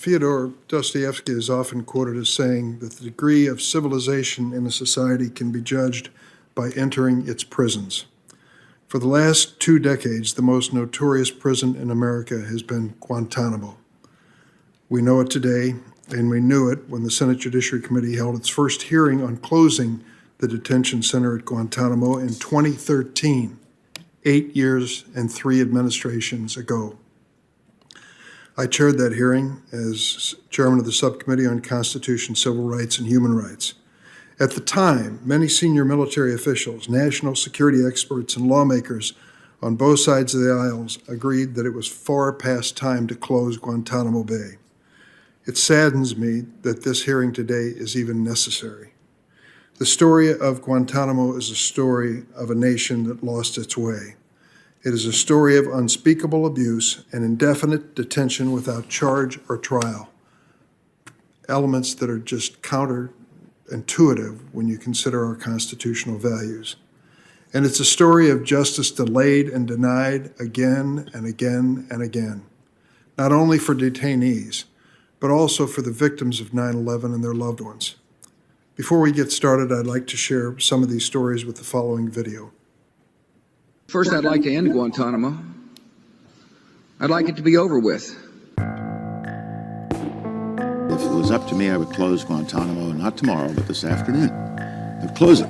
Fyodor Dostoevsky is often quoted as saying that the degree of civilization in a society can be judged by entering its prisons. For the last 2 decades, the most notorious prison in America has been Guantanamo. We know it today, and we knew it when the Senate Judiciary Committee held its first hearing on closing the detention center at Guantanamo in 2013, 8 years and 3 administrations ago. I chaired that hearing as chairman of the Subcommittee on Constitution, Civil Rights, and Human Rights. At the time, many senior military officials, national security experts, and lawmakers on both sides of the aisles agreed that it was far past time to close Guantanamo Bay. It saddens me that this hearing today is even necessary. The story of Guantanamo is a story of a nation that lost its way. It is a story of unspeakable abuse and indefinite detention without charge or trial, elements that are just counterintuitive when you consider our constitutional values. And it's a story of justice delayed and denied again and again and again, not only for detainees, but also for the victims of 9/11 and their loved ones. Before we get started, I'd like to share some of these stories with the following video. First, I'd like to end Guantanamo. I'd like it to be over with. If it was up to me, I would close Guantanamo, not tomorrow, but this afternoon. I'd close it.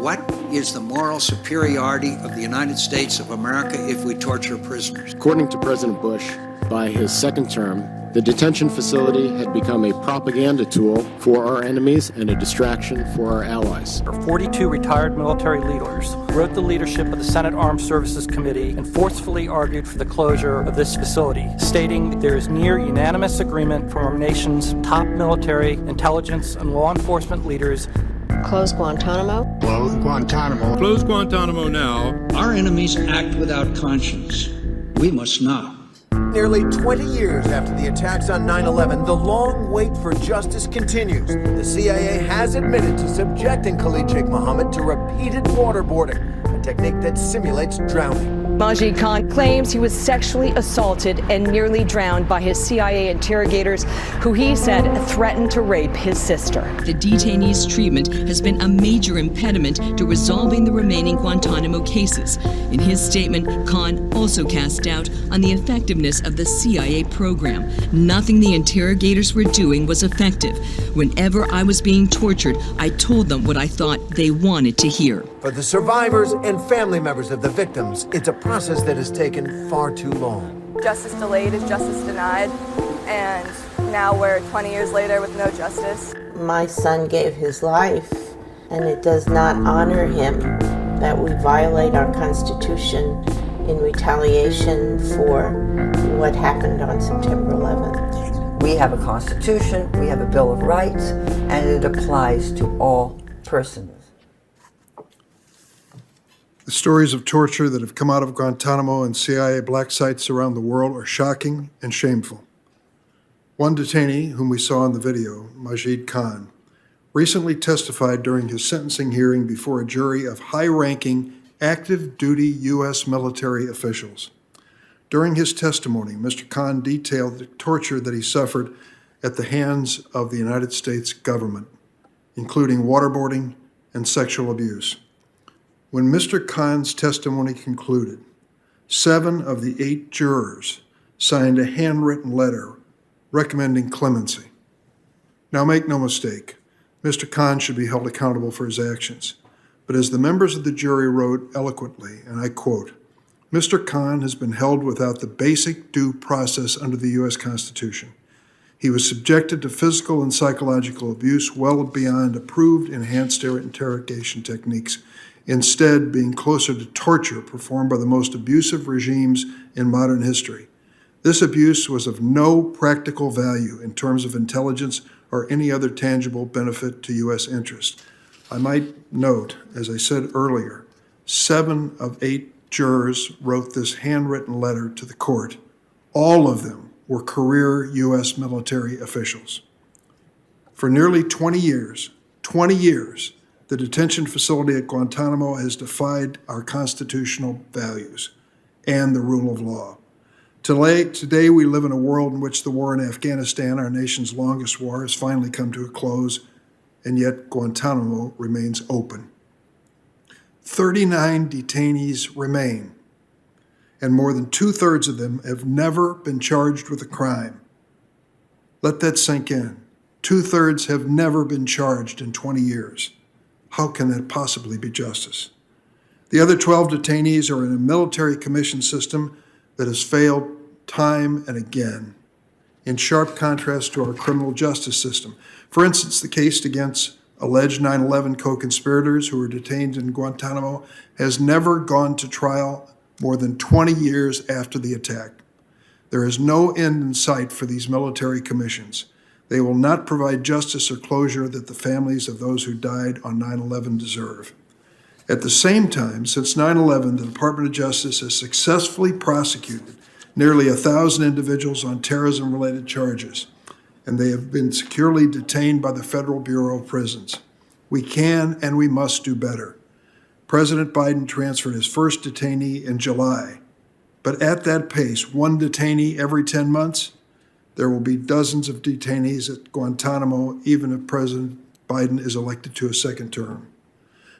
What is the moral superiority of the United States of America if we torture prisoners? According to President Bush, by his second term, the detention facility had become a propaganda tool for our enemies and a distraction for our allies. 42 retired military leaders wrote the leadership of the Senate Armed Services Committee and forcefully argued for the closure of this facility, stating that there is near unanimous agreement from our nation's top military, intelligence, and law enforcement leaders. Close Guantanamo. Close Guantanamo. Close Guantanamo now. Our enemies act without conscience. We must not. Nearly 20 years after the attacks on 9/11, the long wait for justice continues. The CIA has admitted to subjecting Khalid Sheikh Mohammed to repeated waterboarding, a technique that simulates drowning. Majid Khan claims he was sexually assaulted and nearly drowned by his CIA interrogators, who he said threatened to rape his sister. The detainees' treatment has been a major impediment to resolving the remaining Guantanamo cases. In his statement, Khan also cast doubt on the effectiveness of the CIA program. Nothing the interrogators were doing was effective. Whenever I was being tortured, I told them what I thought they wanted to hear. For the survivors and family members of the victims, it's a process that has taken far too long. Justice delayed is justice denied, and now we're 20 years later with no justice. My son gave his life, and it does not honor him that we violate our Constitution in retaliation for what happened on September 11th. We have a Constitution, we have a Bill of Rights, and it applies to all persons. The stories of torture that have come out of Guantanamo and CIA black sites around the world are shocking and shameful. One detainee, whom we saw in the video, Majid Khan, recently testified during his sentencing hearing before a jury of high-ranking, active-duty U.S. military officials. During his testimony, Mr. Khan detailed the torture that he suffered at the hands of the United States government, including waterboarding and sexual abuse. When Mr. Khan's testimony concluded, 7 of the 8 jurors signed a handwritten letter recommending clemency. Now make no mistake, Mr. Khan should be held accountable for his actions. But as the members of the jury wrote eloquently, and I quote, Mr. Khan has been held without the basic due process under the U.S. Constitution. He was subjected to physical and psychological abuse well beyond approved enhanced interrogation techniques, instead being closer to torture performed by the most abusive regimes in modern history. This abuse was of no practical value in terms of intelligence or any other tangible benefit to U.S. interest. I might note, as I said earlier, 7 of 8 jurors wrote this handwritten letter to the court. All of them were career U.S. military officials. For nearly 20 years, the detention facility at Guantanamo has defied our constitutional values and the rule of law. Today, we live in a world in which the war in Afghanistan, our nation's longest war, has finally come to a close, and yet Guantanamo remains open. 39 detainees remain, and more than 2/3 of them have never been charged with a crime. Let that sink in. 2/3 have never been charged in 20 years. How can that possibly be justice? The other 12 detainees are in a military commission system that has failed time and again, in sharp contrast to our criminal justice system. For instance, the case against alleged 9/11 co-conspirators who were detained in Guantanamo has never gone to trial more than 20 years after the attack. There is no end in sight for these military commissions. They will not provide justice or closure that the families of those who died on 9/11 deserve. At the same time, since 9/11, the Department of Justice has successfully prosecuted nearly 1,000 individuals on terrorism-related charges, and they have been securely detained by the Federal Bureau of Prisons. We can and we must do better. President Biden transferred his first detainee in July, but at that pace, one detainee every 10 months, there will be dozens of detainees at Guantanamo, even if President Biden is elected to a second term.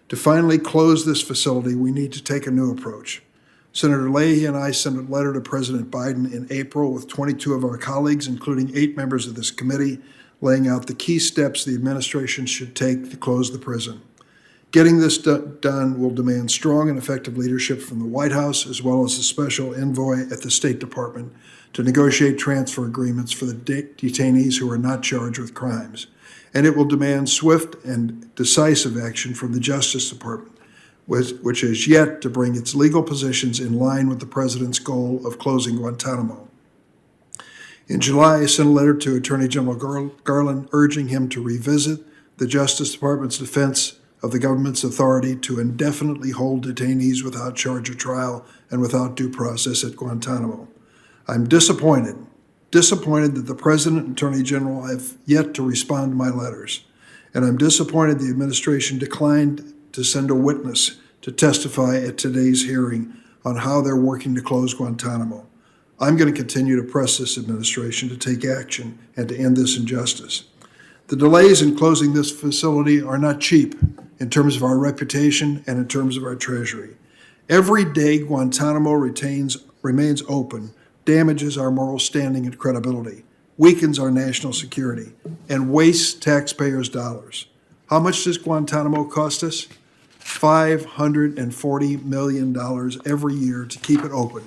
To finally close this facility, we need to take a new approach. Senator Leahy and I sent a letter to President Biden in April with 22 of our colleagues, including 8 members of this committee, laying out the key steps the administration should take to close the prison. Getting this done will demand strong and effective leadership from the White House, as well as the special envoy at the State Department, to negotiate transfer agreements for the detainees who are not charged with crimes. And it will demand swift and decisive action from the Justice Department, which has yet to bring its legal positions in line with the president's goal of closing Guantanamo. In July, I sent a letter to Attorney General Garland urging him to revisit the Justice Department's defense of the government's authority to indefinitely hold detainees without charge or trial and without due process at Guantanamo. I'm disappointed that the President and Attorney General have yet to respond to my letters, and I'm disappointed the administration declined to send a witness to testify at today's hearing on how they're working to close Guantanamo. I'm going to continue to press this administration to take action and to end this injustice. The delays in closing this facility are not cheap in terms of our reputation and in terms of our treasury. Every day Guantanamo remains open damages our moral standing and credibility, weakens our national security, and wastes taxpayers' dollars. How much does Guantanamo cost us? $540 million every year to keep it open.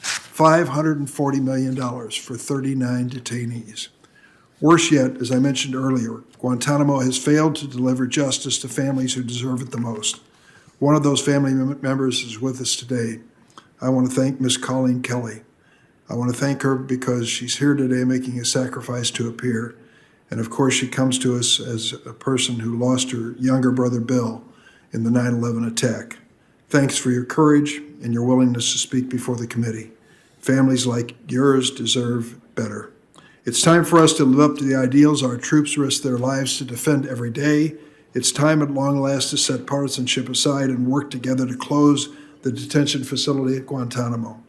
$540 million for 39 detainees. Worse yet, as I mentioned earlier, Guantanamo has failed to deliver justice to families who deserve it the most. One of those family members is with us today. I want to thank Ms. Colleen Kelly. I want to thank her because she's here today making a sacrifice to appear. And of course, she comes to us as a person who lost her younger brother, Bill, in the 9/11 attack. Thanks for your courage and your willingness to speak before the committee. Families like yours deserve better. It's time for us to live up to the ideals our troops risk their lives to defend every day. It's time at long last to set partisanship aside and work together to close the detention facility at Guantanamo.